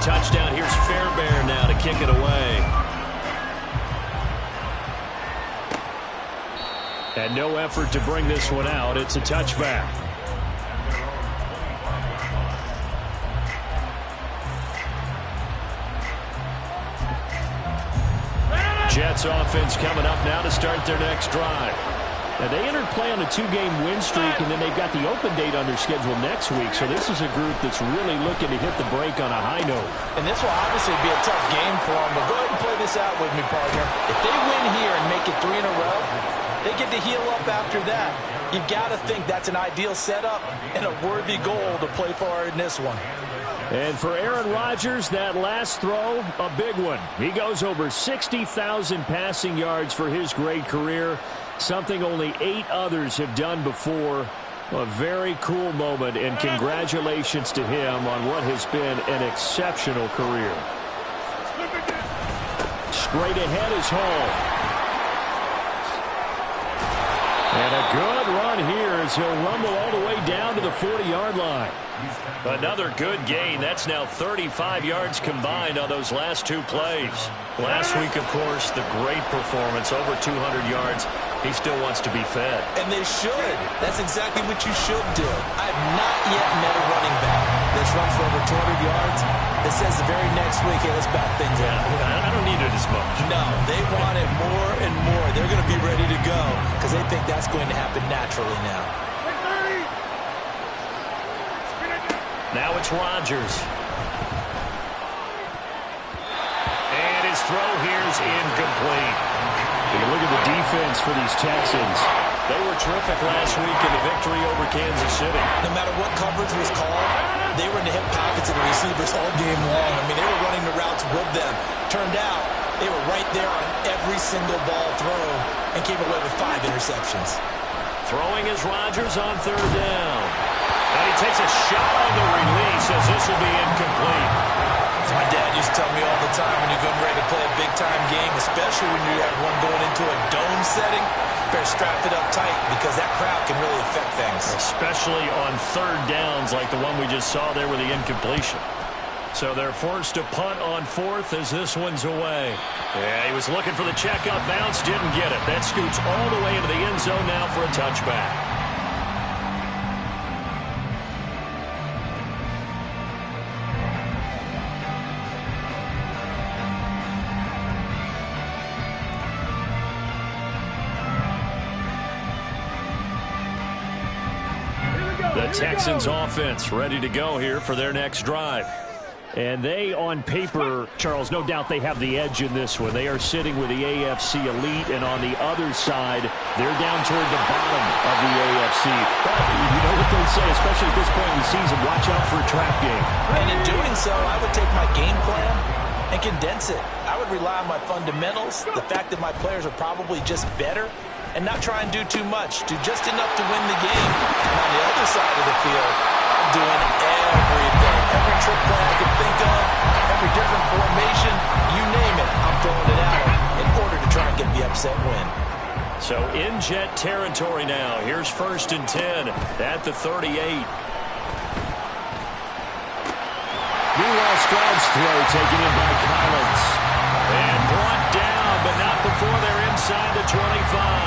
touchdown. Here's Fairbairn now to kick it away. And no effort to bring this one out. It's a touchback. Jets offense coming up now to start their next drive. Now, they entered play on a 2-game win streak, and then they've got the open date on their schedule next week. So this is a group that's really looking to hit the break on a high note. And this will obviously be a tough game for them, but go ahead and play this out with me, partner. If they win here and make it 3 in a row, they get to heal up after that. You've got to think that's an ideal setup and a worthy goal to play for in this one. And for Aaron Rodgers, that last throw, a big one. He goes over 60,000 passing yards for his great career, something only 8 others have done before. A very cool moment, and congratulations to him on what has been an exceptional career. Straight ahead is Hall. And a good run here as he'll rumble all the way down to the 40-yard line. Another good gain. That's now 35 yards combined on those last 2 plays. Last week, of course, the great performance, over 200 yards. He still wants to be fed. And they should. That's exactly what you should do. I have not yet met a running back that's run for over 200 yards that says the very next week, hey, let's back things up. I don't need it as much. No, they want it more and more. They're going to be ready to go because they think that's going to happen naturally now. Now it's Rodgers. And his throw here is incomplete. You look at the defense for these Texans. They were terrific last week in the victory over Kansas City. No matter what coverage was called, they were in the hip pockets of the receivers all game long. I mean, they were running the routes with them. Turned out, they were right there on every single ball thrown and came away with 5 interceptions. Throwing is Rodgers on 3rd down. And he takes a shot on the release as this will be incomplete. As my dad used to tell me all the time, when you're getting ready to play a big-time game, especially when you have one going into a dome setting, better strap it up tight because that crowd can really affect things. Especially on 3rd downs like the one we just saw there with the incompletion. So they're forced to punt on 4th as this one's away. Yeah, he was looking for the checkup bounce, didn't get it. That scoots all the way into the end zone now for a touchback. The Texans offense ready to go here for their next drive. And they, on paper, Charles, no doubt they have the edge in this one. They are sitting with the AFC elite, and on the other side, they're down toward the bottom of the AFC. But you know what they say, especially at this point in the season, watch out for a trap game. And in doing so, I would take my game plan and condense it. I would rely on my fundamentals, the fact that my players are probably just better, and not try and do too much, do just enough to win the game. And on the other side of the field, I'm doing everything. Every trick play I can think of, every different formation, you name it, I'm throwing it at them in order to try and get the upset win. So in Jet territory now. Here's 1st and 10 at the 38. Meanwhile, Stroud's throw taken in by Collins. And brought down, but not before they're inside the 25.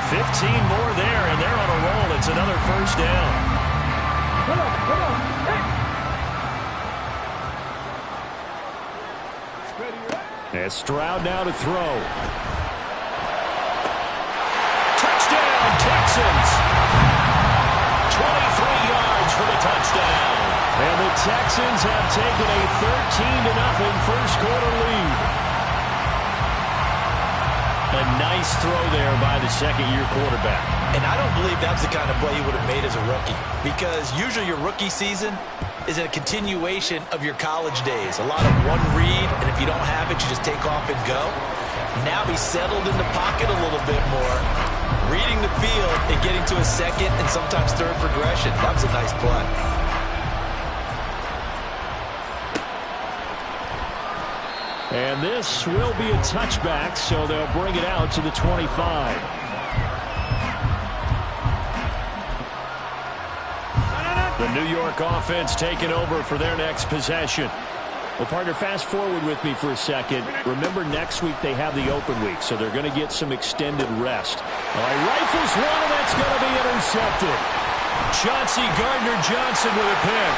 15 more there, and they're on a roll. It's another 1st down. Come on, hey! And Stroud now to throw. Touchdown, Texans! 23 yards for the touchdown. And the Texans have taken a 13-0 first-quarter lead. A nice throw there by the second-year quarterback. And I don't believe that was the kind of play he would have made as a rookie, because usually your rookie season is a continuation of your college days. A lot of one read, and if you don't have it, you just take off and go. Now he's settled in the pocket a little bit more, reading the field and getting to a second and sometimes third progression. That was a nice play. And this will be a touchback, so they'll bring it out to the 25. The New York offense taking over for their next possession. Well, partner, fast forward with me for a second. Remember, next week they have the open week, so they're going to get some extended rest. All right, rifles one, and that's going to be intercepted. Chauncey Gardner-Johnson with a pick.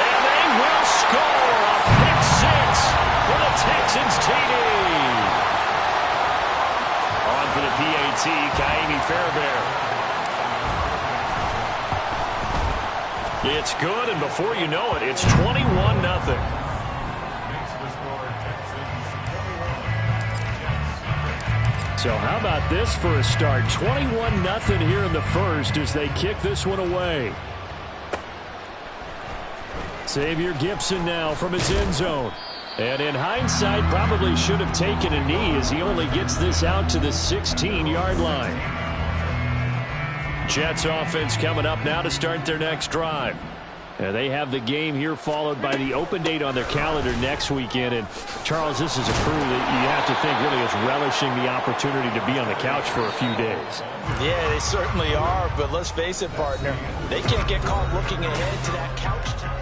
And they will score a pick six for the Texans TD. On for the PAT, Kaimi Fairbairn. It's good, and before you know it, it's 21-0. So how about this for a start? 21-0 here in the first as they kick this one away. Xavier Gipson now from his end zone. And in hindsight, probably should have taken a knee as he only gets this out to the 16-yard line. Jets offense coming up now to start their next drive. And they have the game here followed by the open date on their calendar next weekend. And, Charles, this is a crew that you have to think really is relishing the opportunity to be on the couch for a few days. Yeah, they certainly are. But let's face it, partner, they can't get caught looking ahead to that couch time.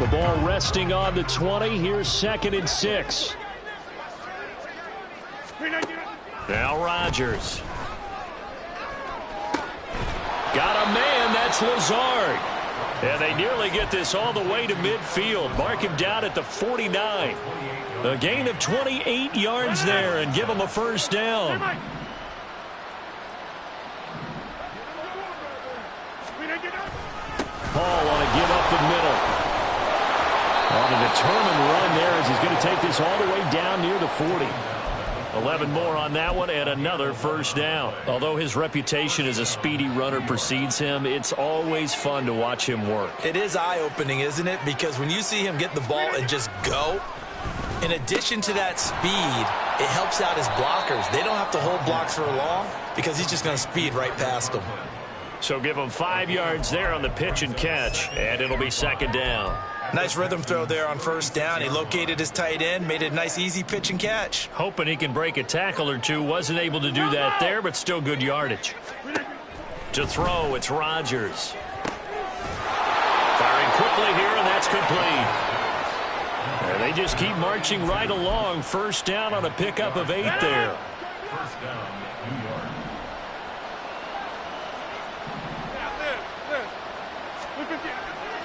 The ball resting on the 20. Here's 2nd and 6. Now Rodgers. Got a man. That's Lazard. And they nearly get this all the way to midfield. Mark him down at the 49. A gain of 28 yards there and give him a first down. Paul on a give up the middle. On a determined run there as he's going to take this all the way down near the 40. 11 more on that one and another first down. Although his reputation as a speedy runner precedes him, it's always fun to watch him work. It is eye-opening, isn't it? Because when you see him get the ball and just go, in addition to that speed, it helps out his blockers. They don't have to hold blocks for long because he's just going to speed right past them. So give him 5 yards there on the pitch and catch, and it'll be 2nd down. Nice rhythm throw there on first down. He located his tight end, made it a nice, easy pitch and catch. Hoping he can break a tackle or two. Wasn't able to do that there, but still good yardage. To throw, it's Rodgers. Firing quickly here, and that's complete. And they just keep marching right along. First down on a pickup of 8 there. First down, New York.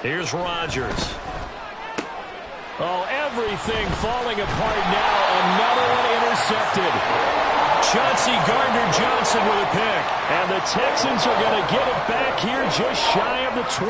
Here's Rodgers. Oh, everything falling apart now. Another one intercepted. Chauncey Gardner-Johnson with a pick. And the Texans are going to get it back here just shy of the 20.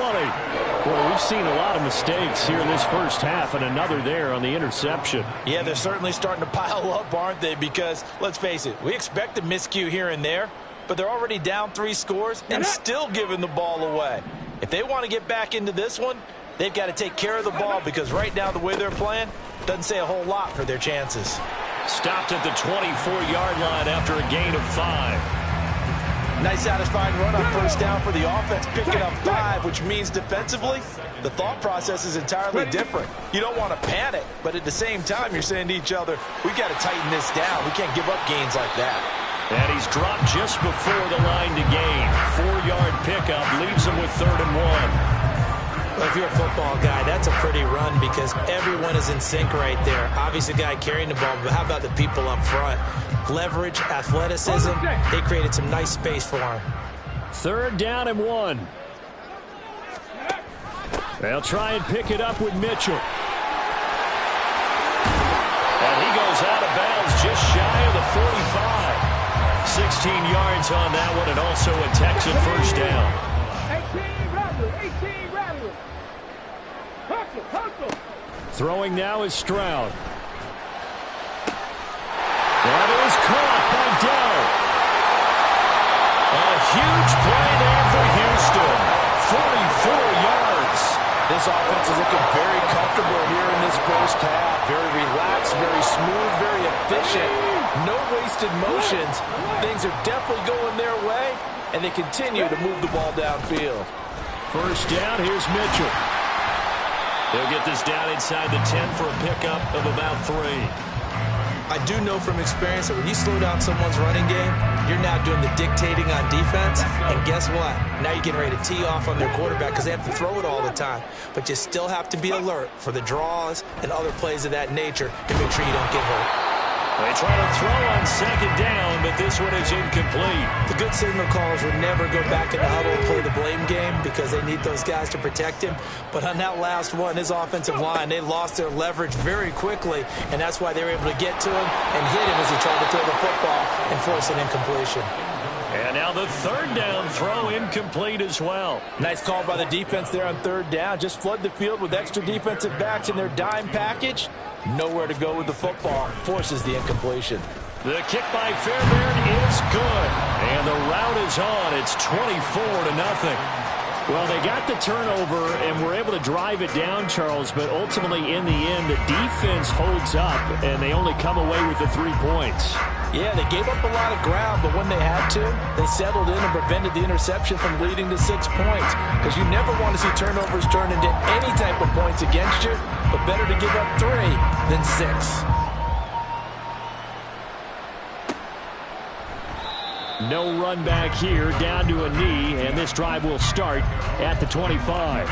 Well, we've seen a lot of mistakes here in this first half, and another there on the interception. Yeah, they're certainly starting to pile up, aren't they? Because, let's face it, we expect a miscue here and there, but they're already down 3 scores and still giving the ball away. If they want to get back into this one, they've got to take care of the ball because right now the way they're playing doesn't say a whole lot for their chances. Stopped at the 24-yard line after a gain of 5. Nice satisfying run on first down for the offense, picking up 5, which means defensively, the thought process is entirely different. You don't want to panic, but at the same time, you're saying to each other, we've got to tighten this down. We can't give up gains like that. And he's dropped just before the line to gain. 4-yard pickup leaves him with 3rd and 1. Well, if you're a football guy, that's a pretty run because everyone is in sync right there. Obviously, the guy carrying the ball, but how about the people up front? Leverage, athleticism, they created some nice space for him. 3rd down and 1. They'll try and pick it up with Mitchell. And he goes out of bounds just shy of the 45. 16 yards on that one, and also a Texan first down. 18 Rattler. Hustle. Throwing now is Stroud. That is caught by Dell. A huge play there for Houston. 44 yards. This offense is looking very comfortable here in this first half. Very relaxed, very smooth, very efficient. No wasted motions. Things are definitely going their way, and they continue to move the ball downfield. First down, here's Mitchell. They'll get this down inside the 10 for a pickup of about 3. I do know from experience that when you slow down someone's running game, you're now doing the dictating on defense. And guess what? Now you're getting ready to tee off on their quarterback because they have to throw it all the time. But you still have to be alert for the draws and other plays of that nature to make sure you don't get hurt. They try to throw on second down, but this one is incomplete. The good signal callers would never go back in the huddle and play the blame game because they need those guys to protect him. But on that last one, his offensive line, they lost their leverage very quickly, and that's why they were able to get to him and hit him as he tried to throw the football and force an incompletion. And now the third down throw incomplete as well. Nice call by the defense there on third down. Just flood the field with extra defensive backs in their dime package. Nowhere to go with the football. Forces the incompletion. The kick by Fairbairn is good. And the route is on. It's 24-0. Well, they got the turnover and were able to drive it down, Charles, but ultimately in the end, the defense holds up, and they only come away with the 3 points. Yeah, they gave up a lot of ground, but when they had to, they settled in and prevented the interception from leading to 6 points. Because you never want to see turnovers turn into any type of points against you, but better to give up 3 than 6. No run back here, down to a knee, and this drive will start at the 25.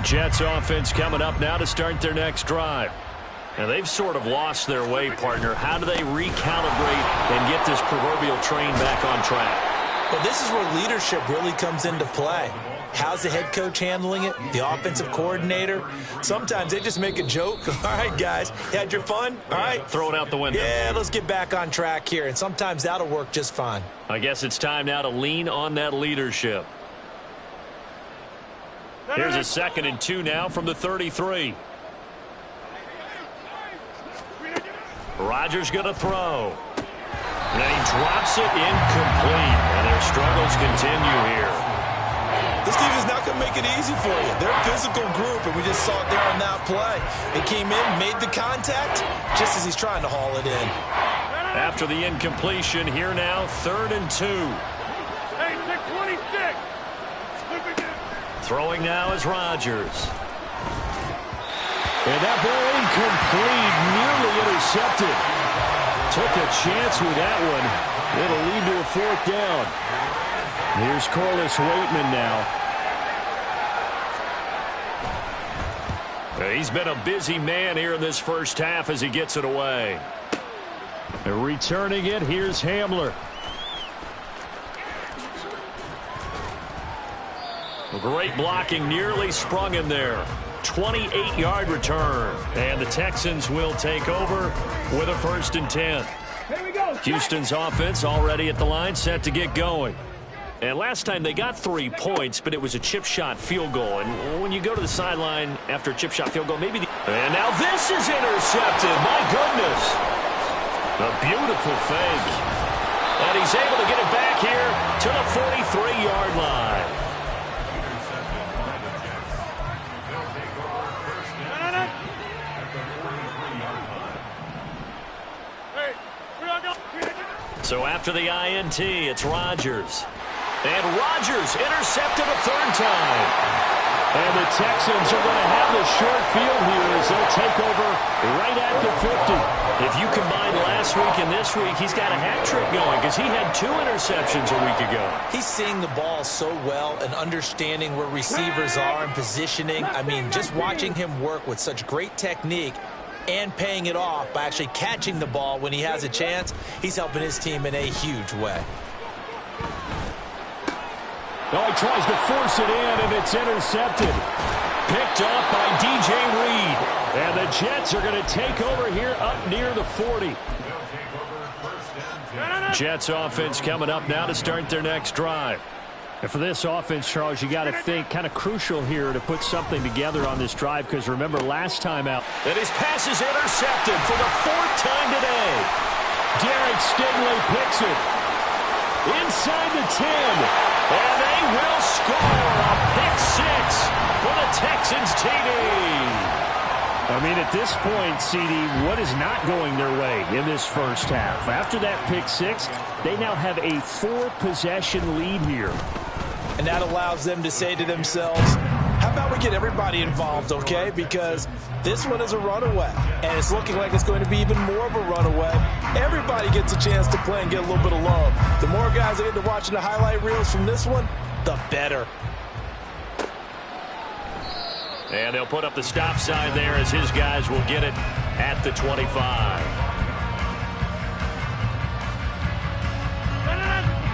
Jets offense coming up now to start their next drive. And they've sort of lost their way, partner. How do they recalibrate and get this proverbial train back on track? Well, this is where leadership really comes into play. How's the head coach handling it? The offensive coordinator? Sometimes they just make a joke. All right, guys, you had your fun? All right. Throw it out the window. Yeah, let's get back on track here. And sometimes that'll work just fine. I guess it's time now to lean on that leadership. Here's a 2nd and 2 now from the 33. Rodgers going to throw. And then he drops it incomplete. And their struggles continue here. This team is not going to make it easy for you. They're a physical group, and we just saw it there on that play. They came in, made the contact, just as he's trying to haul it in. After the incompletion, here now, 3rd and 2. Hey, 26. Throwing now is Rodgers. And that ball incomplete, nearly intercepted. Took a chance with that one. It'll lead to a 4th down. Here's Corliss Waitman now. He's been a busy man here in this first half as he gets it away. And returning it, here's Hamler. Great blocking, nearly sprung him there. 28-yard return. And the Texans will take over with a 1st and 10. Here we go. Houston's offense already at the line, set to get going. And last time they got 3 points, but it was a chip shot field goal. And when you go to the sideline after a chip shot field goal, maybe and now this is intercepted. My goodness. A beautiful fake. And he's able to get it back here to the 43-yard line. So after the INT, it's Rodgers. And Rodgers intercepted a 3rd time. And the Texans are going to have the short field here as they'll take over right at the 50. If you combine last week and this week, he's got a hat trick going because he had 2 interceptions a week ago. He's seeing the ball so well and understanding where receivers are and positioning. I mean, just watching him work with such great technique and paying it off by actually catching the ball when he has a chance, he's helping his team in a huge way. Oh, he tries to force it in, and it's intercepted. Picked up by DJ Reed. And the Jets are going to take over here up near the 40. Jets offense coming up now to start their next drive. And for this offense, Charles, you got to think kind of crucial here to put something together on this drive because remember last time out. And his pass is intercepted for the 4th time today. Derek Stingley picks it. Inside the 10. And they will score a pick 6 for the Texans TD. I mean, at this point, CD, what is not going their way in this first half? After that pick 6, they now have a 4-possession lead here. And that allows them to say to themselves, how about we get everybody involved, okay? Because This one is a runaway, and it's looking like it's going to be even more of a runaway. Everybody gets a chance to play and get a little bit of love. The more guys that get to watching the highlight reels from this one, the better. And they'll put up the stop sign there as his guys will get it at the 25.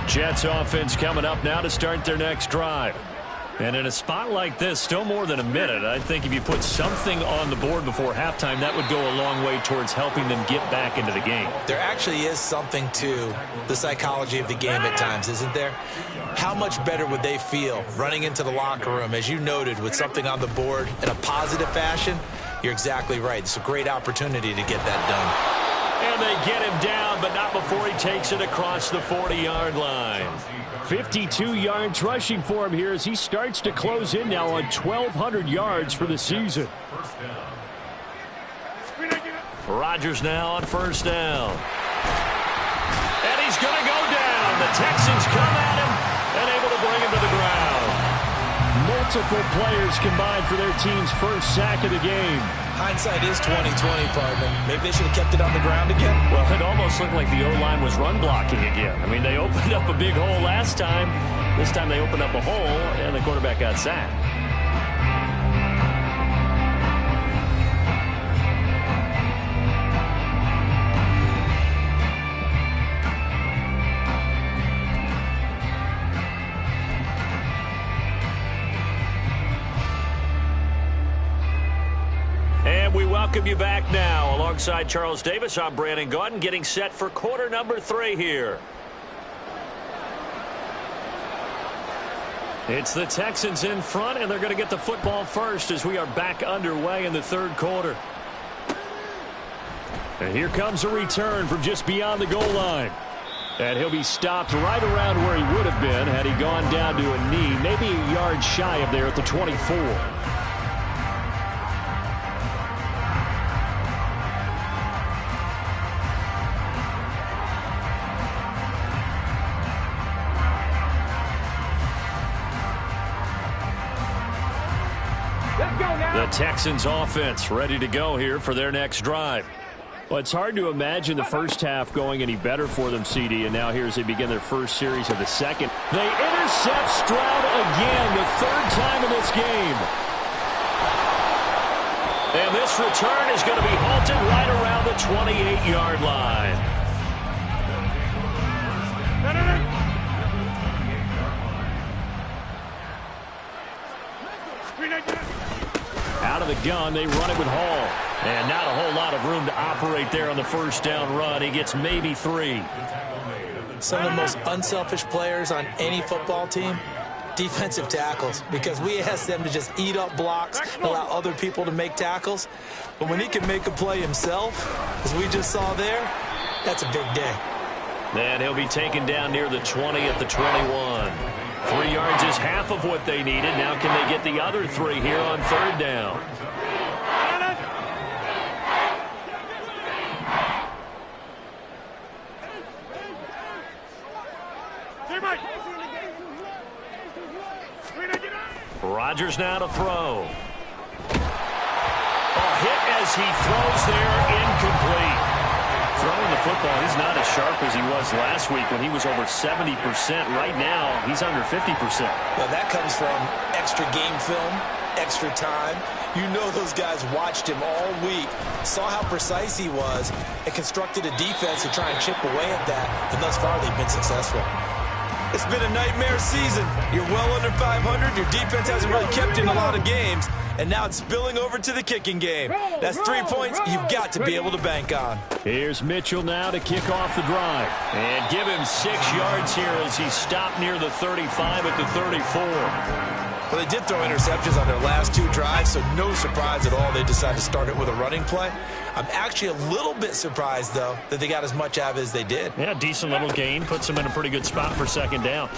Jets offense coming up now to start their next drive. And in a spot like this, still more than a minute, I think if you put something on the board before halftime, that would go a long way towards helping them get back into the game. There actually is something to the psychology of the game at times, isn't there? How much better would they feel running into the locker room, as you noted, with something on the board in a positive fashion? You're exactly right. It's a great opportunity to get that done. And they get him down, but not before he takes it across the 40-yard line. 52 yards rushing for him here as he starts to close in now on 1,200 yards for the season. Rodgers now on first down. And he's going to go down. The Texans come at him and able to bring him to the ground. Multiple players combined for their team's first sack of the game. Hindsight is 20/20, partner. Maybe they should have kept it on the ground again. Well, it almost looked like the O-line was run blocking again. I mean, they opened up a big hole last time. This time they opened up a hole, and the quarterback got sacked. We welcome you back now. Alongside Charles Davis, I'm Brandon Gaudin, getting set for quarter number 3 here. It's the Texans in front, and they're going to get the football first as we are back underway in the third quarter. And here comes a return from just beyond the goal line. And he'll be stopped right around where he would have been had he gone down to a knee, maybe a yard shy of there at the 24. The Texans offense ready to go here for their next drive. Well, it's hard to imagine the first half going any better for them, CD, and now here as they begin their first series of the second. They intercept Stroud again, the third time in this game. And this return is going to be halted right around the 28-yard line. Out of the gun, they run it with Hall. And not a whole lot of room to operate there on the first down run. He gets maybe 3. Some of the most unselfish players on any football team, defensive tackles, because we ask them to just eat up blocks and allow other people to make tackles. But when he can make a play himself, as we just saw there, that's a big day. And he'll be taken down near the 20 at the 21. 3 yards is half of what they needed. Now can they get the other 3 here on third down? Rodgers now to throw. A hit as he throws there, incomplete. Throwing the football, he's not as sharp as he was last week when he was over 70%. Right now, he's under 50%. Well, that comes from extra game film, extra time. You know those guys watched him all week, saw how precise he was, and constructed a defense to try and chip away at that. And thus far, they've been successful. It's been a nightmare season. You're well under 500. Your defense hasn't really kept you in a lot of games. And now it's spilling over to the kicking game. That's 3 points you've got to be able to bank on. Here's Mitchell now to kick off the drive. And give him 6 yards here as he stopped near the 35 at the 34. Well, they did throw interceptions on their last 2 drives, so no surprise at all they decided to start it with a running play. I'm actually a little bit surprised, though, that they got as much out of it as they did. Yeah, decent little gain. Puts them in a pretty good spot for second down.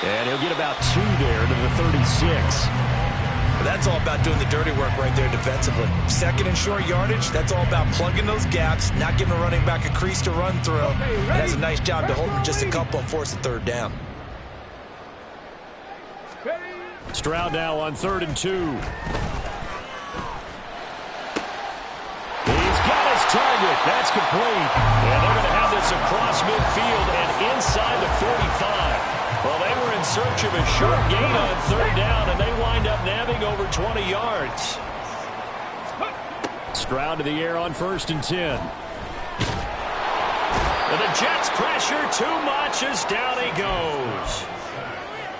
And he'll get about 2 there to the 36. But that's all about doing the dirty work right there defensively. Second and short yardage, that's all about plugging those gaps, not giving a running back a crease to run through. And that's a nice job to hold him just a couple and force a third down. Stroud now on 3rd and 2. target. That's complete. And they're going to have this across midfield and inside the 45. Well, they were in search of a short gain on third down, and they wind up nabbing over 20 yards. Stroud to the air on 1st and 10. And the Jets pressure too much as down he goes.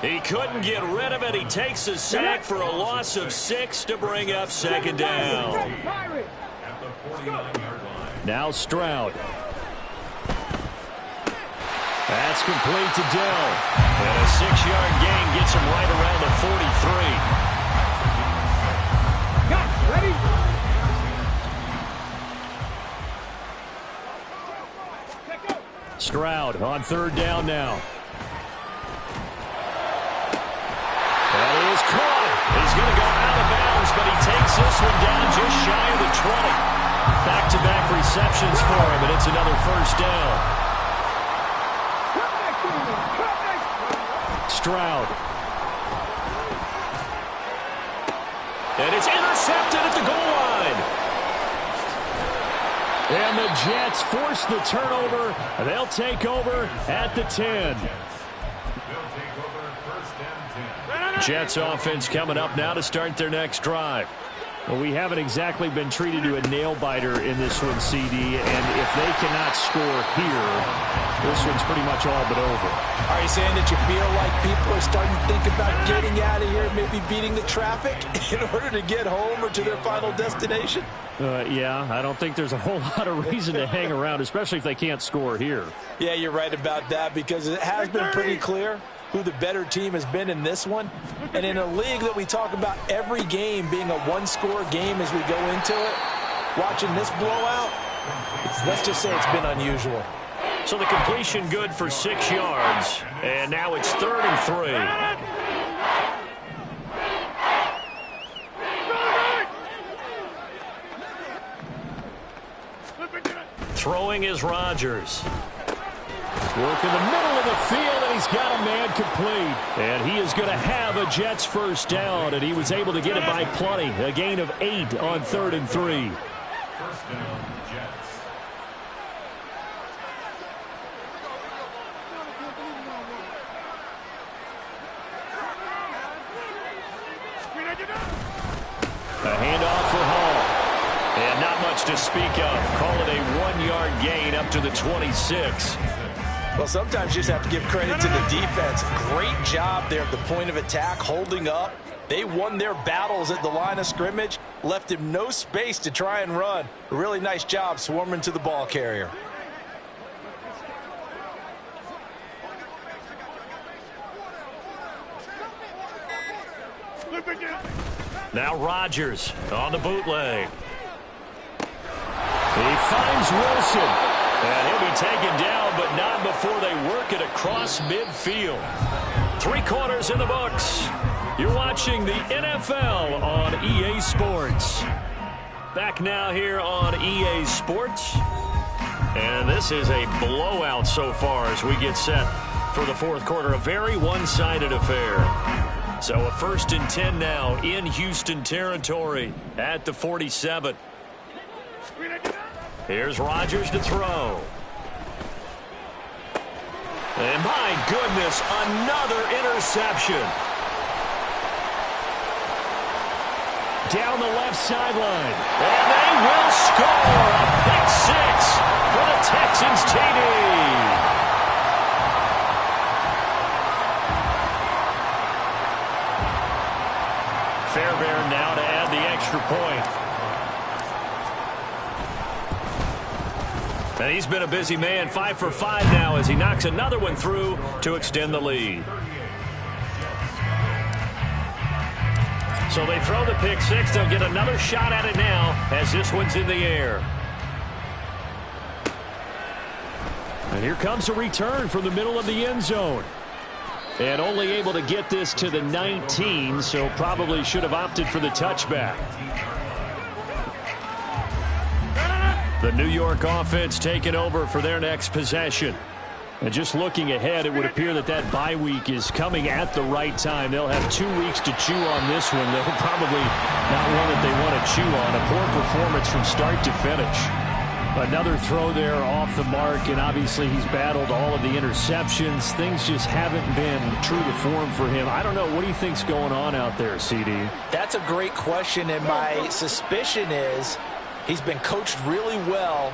He couldn't get rid of it. He takes a sack for a loss of 6 to bring up 2nd down. Now Stroud. That's complete to Dell. And a 6-yard gain gets him right around the 43. Ready? Stroud on 3rd down now. That is caught. He's going to go out of bounds, but he takes this one down just shy of the 20. Back-to-back receptions for him, and it's another 1st down. Stroud. And it's intercepted at the goal line. And the Jets force the turnover. They'll take over at the 10. Jets offense coming up now to start their next drive. Well, we haven't exactly been treated to a nail-biter in this one, CD, and if they cannot score here, this one's pretty much all but over. Are you saying that you feel like people are starting to think about getting out of here, maybe beating the traffic in order to get home or to their final destination? Yeah, I don't think there's a whole lot of reason to hang around, especially if they can't score here. Yeah, you're right about that, because it has been pretty clear who the better team has been in this one. And in a league that we talk about every game being a one-score game as we go into it, watching this blowout, let's just say it's been unusual. So the completion good for 6 yards, and now it's 3rd and 3. Throwing is Rodgers. Work in the middle of the field, and he's got a man complete. And he is going to have a Jets 1st down, and he was able to get it by plenty. A gain of 8 on 3rd and 3. 1st down, Jets. A handoff for Hall. And not much to speak of. Call it a 1-yard gain up to the 26. Well, sometimes you just have to give credit to the defense. Great job there at the point of attack, holding up. They won their battles at the line of scrimmage, left him no space to try and run. A really nice job swarming to the ball carrier. Now Rodgers on the bootleg. He finds Wilson. And he'll be taken down, but not before they work it across midfield. 3 quarters in the books. You're watching the NFL on EA Sports. Back now here on EA Sports. And this is a blowout so far as we get set for the 4th quarter. A very one-sided affair. So a 1st and 10 now in Houston territory at the 47. Here's Rodgers to throw. And my goodness, another interception. Down the left sideline. And they will score a pick 6 for the Texans TD. Fairbairn now to add the extra point. And he's been a busy man, 5 for 5 now as he knocks another one through to extend the lead. So they throw the pick 6. They'll get another shot at it now as this one's in the air. And here comes a return from the middle of the end zone. And only able to get this to the 19, so probably should have opted for the touchback. The New York offense taking over for their next possession. And just looking ahead, it would appear that that bye week is coming at the right time. They'll have 2 weeks to chew on this one. They'll probably not one that they want to chew on. A poor performance from start to finish. Another throw there off the mark, and obviously he's battled all of the interceptions. Things just haven't been true to form for him. I don't know. What do you think's going on out there, CD? That's a great question, and my suspicion is he's been coached really well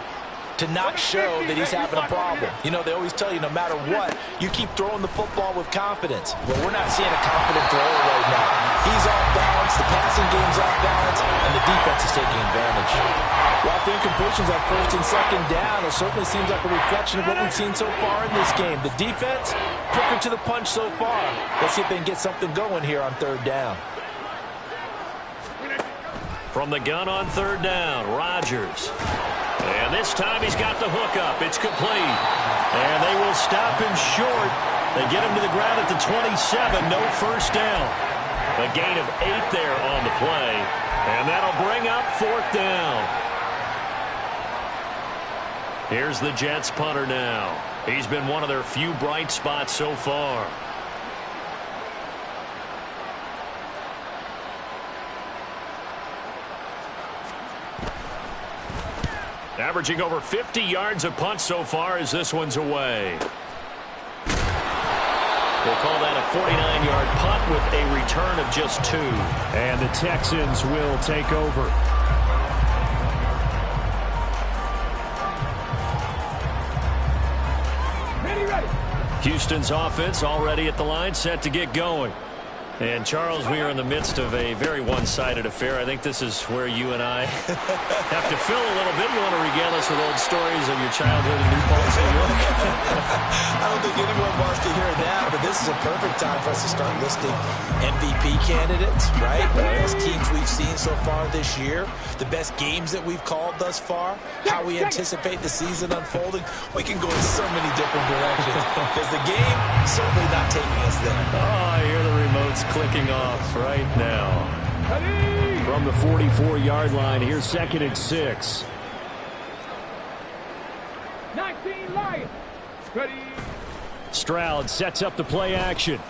to not show that he's having a problem. You know, they always tell you no matter what, you keep throwing the football with confidence. Well, we're not seeing a confident thrower right now. He's off balance, the passing game's off balance, and the defense is taking advantage. Well, the incompletions on first and second down, it certainly seems like a reflection of what we've seen so far in this game. The defense, quicker to the punch so far. Let's see if they can get something going here on third down. From the gun on third down, Rodgers. And this time he's got the hook up. It's complete. And they will stop him short. They get him to the ground at the 27. No first down. A gain of 8 there on the play. And that'll bring up fourth down. Here's the Jets punter now. He's been one of their few bright spots so far. Averaging over 50 yards a punt so far as this one's away. We'll call that a 49-yard punt with a return of just 2. And the Texans will take over. Houston's offense already at the line, set to get going. And, Charles, we are in the midst of a very one-sided affair. I think this is where you and I have to fill a little bit. You want to regale us with old stories of your childhood in New Paltz, New York? I don't think anyone wants to hear that, but this is a perfect time for us to start listing MVP candidates, right? The best teams we've seen so far this year, the best games that we've called thus far, how we anticipate the season unfolding. We can go in so many different directions because the game certainly not taking us there. Oh, I hear the remotes clicking off right now. From the 44-yard line, here's 2nd and 6. 19 Lions. Ready. Stroud sets up the play action.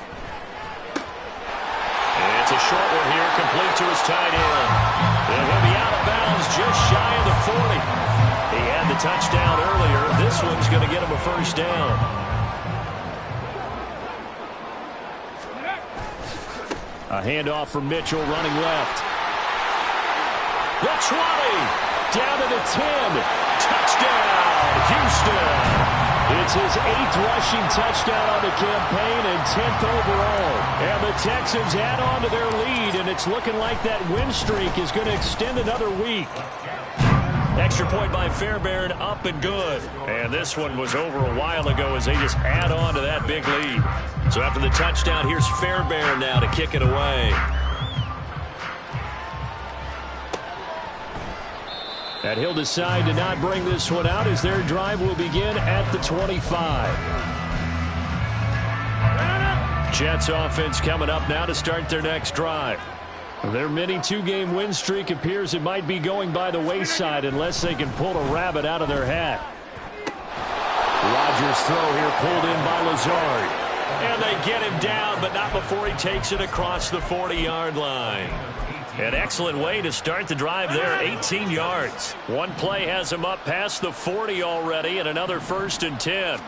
And it's a short one here, complete to his tight end. And he'll be out of bounds just shy of the 40. He had the touchdown earlier. This one's going to get him a first down. A handoff from Mitchell running left. The 20. Down to the 10. Touchdown, Houston. It's his 8th rushing touchdown on the campaign and 10th overall. And the Texans add on to their lead, and it's looking like that win streak is going to extend another week. Extra point by Fairbairn, up and good. And this one was over a while ago as they just add on to that big lead. So after the touchdown, here's Fairbairn now to kick it away. And he'll decide to not bring this one out as their drive will begin at the 25. Jets offense coming up now to start their next drive. Their mini 2-game win streak appears it might be going by the wayside unless they can pull a rabbit out of their hat. Rodgers' throw here pulled in by Lazard. And they get him down, but not before he takes it across the 40-yard line. An excellent way to start the drive there, 18 yards. One play has him up past the 40 already, and another 1st and 10.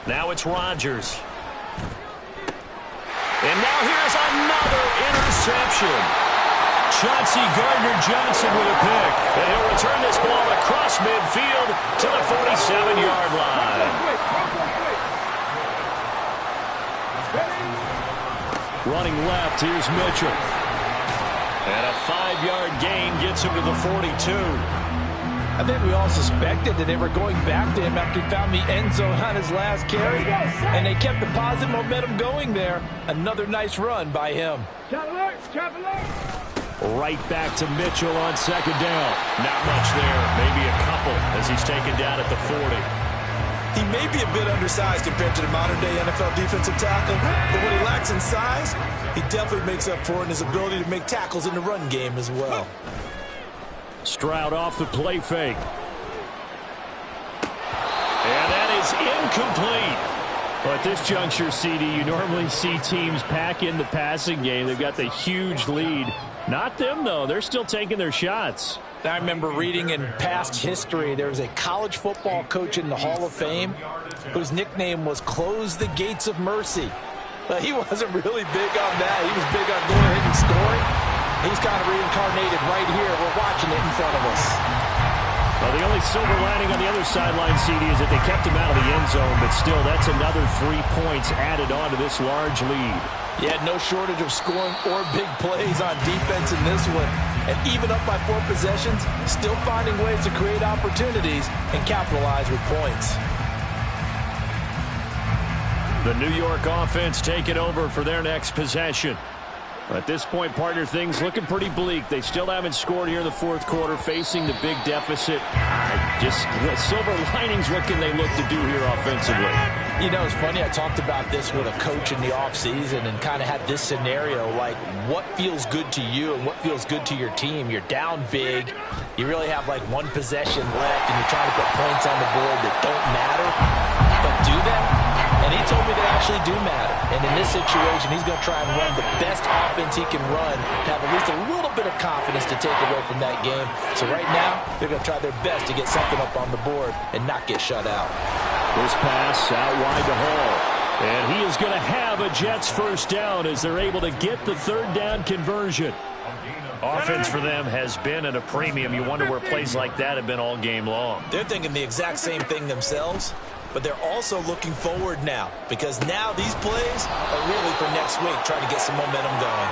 Now it's Rodgers. And now here's another interception. Chauncey Gardner-Johnson with a pick. And he'll return this ball across midfield to the 47-yard line. Running left, here's Mitchell. And a 5-yard gain gets him to the 42. I think we all suspected that they were going back to him after he found the end zone on his last carry. And they kept the positive momentum going there. Another nice run by him. Right back to Mitchell on 2nd down. Not much there. Maybe a couple as he's taken down at the 40. He may be a bit undersized compared to the modern-day NFL defensive tackle, but what he lacks in size, he definitely makes up for it in his ability to make tackles in the run game as well. Stroud off the play fake. And that is incomplete. But at this juncture, CD, you normally see teams pack in the passing game. They've got the huge lead. Not them, though. They're still taking their shots. I remember reading in past history, there was a college football coach in the Hall of Fame whose nickname was Close the Gates of Mercy. But he wasn't really big on that. He was big on going ahead and scoring. He's kind of reincarnated right here. We're watching it in front of us. Well, the only silver lining on the other sideline, CD, is that they kept him out of the end zone, but still, that's another 3 points added on to this large lead. Yeah, no shortage of scoring or big plays on defense in this one. And even up by 4 possessions, still finding ways to create opportunities and capitalize with points. The New York offense taking over for their next possession. At this point, partner, things looking pretty bleak. They still haven't scored here in the fourth quarter, facing the big deficit. Just silver linings, what can they look to do here offensively? You know, it's funny, I talked about this with a coach in the offseason and kind of had this scenario, like what feels good to you and what feels good to your team. You're down big. You really have like 1 possession left, and you're trying to put points on the board that don't matter. But do they? And he told me they actually do matter. And in this situation, he's going to try and run the best offense he can run to have at least a little bit of confidence to take away from that game. So right now, they're going to try their best to get something up on the board and not get shut out. This pass out wide to Hall. And he is going to have a Jets first down as they're able to get the third down conversion. Offense for them has been at a premium. You wonder where plays like that have been all game long. They're thinking the exact same thing themselves, but they're also looking forward now because now these plays are really for next week, trying to get some momentum going.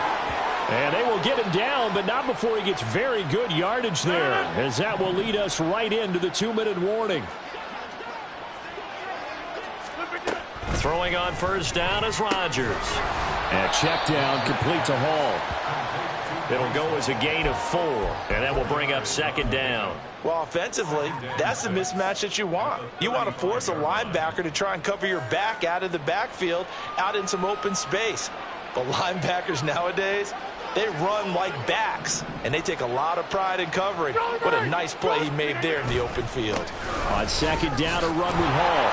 And they will get him down, but not before he gets very good yardage there, as that will lead us right into the 2-minute warning. Throwing on first down is Rodgers. And check down complete to Hall. It'll go as a gain of 4, and that will bring up second down. Well, offensively, that's the mismatch that you want. You want to force a linebacker to try and cover your back out of the backfield, out in some open space. But linebackers nowadays, they run like backs, and they take a lot of pride in covering. What a nice play he made there in the open field. On second down, a run with Hall.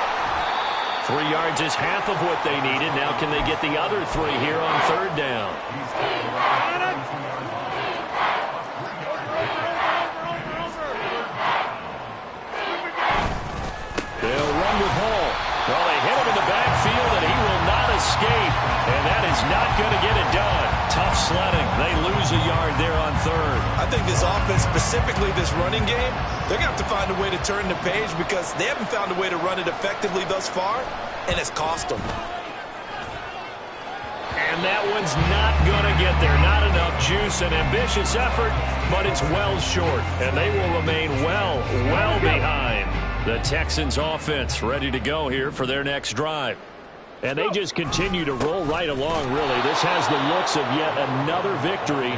3 yards is half of what they needed. Now can they get the other 3 here on third down? They'll run with Hall. Well, they hit him in the backfield, and he will not escape. And that is not going to get it done. Tough sledding. They lose a yard there on third. I think this offense, specifically this running game, they're going to have to find a way to turn the page because they haven't found a way to run it effectively thus far, and it's cost them. And that one's not going to get there. Not enough juice. An ambitious effort, but it's well short. And they will remain well behind. The Texans offense ready to go here for their next drive. And they just continue to roll right along, really. This has the looks of yet another victory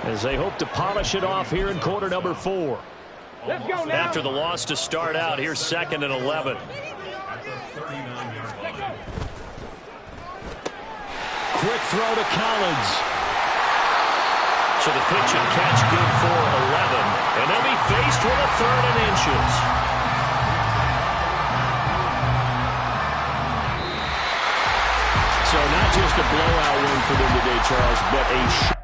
as they hope to polish it off here in quarter number 4. Let's go now. After the loss to start out, here's 2nd and 11. Quick throw to Collins. So the pitch and catch good for 11. And they'll be faced with a 3rd and inches. So not just a blowout win for them today, Charles, but a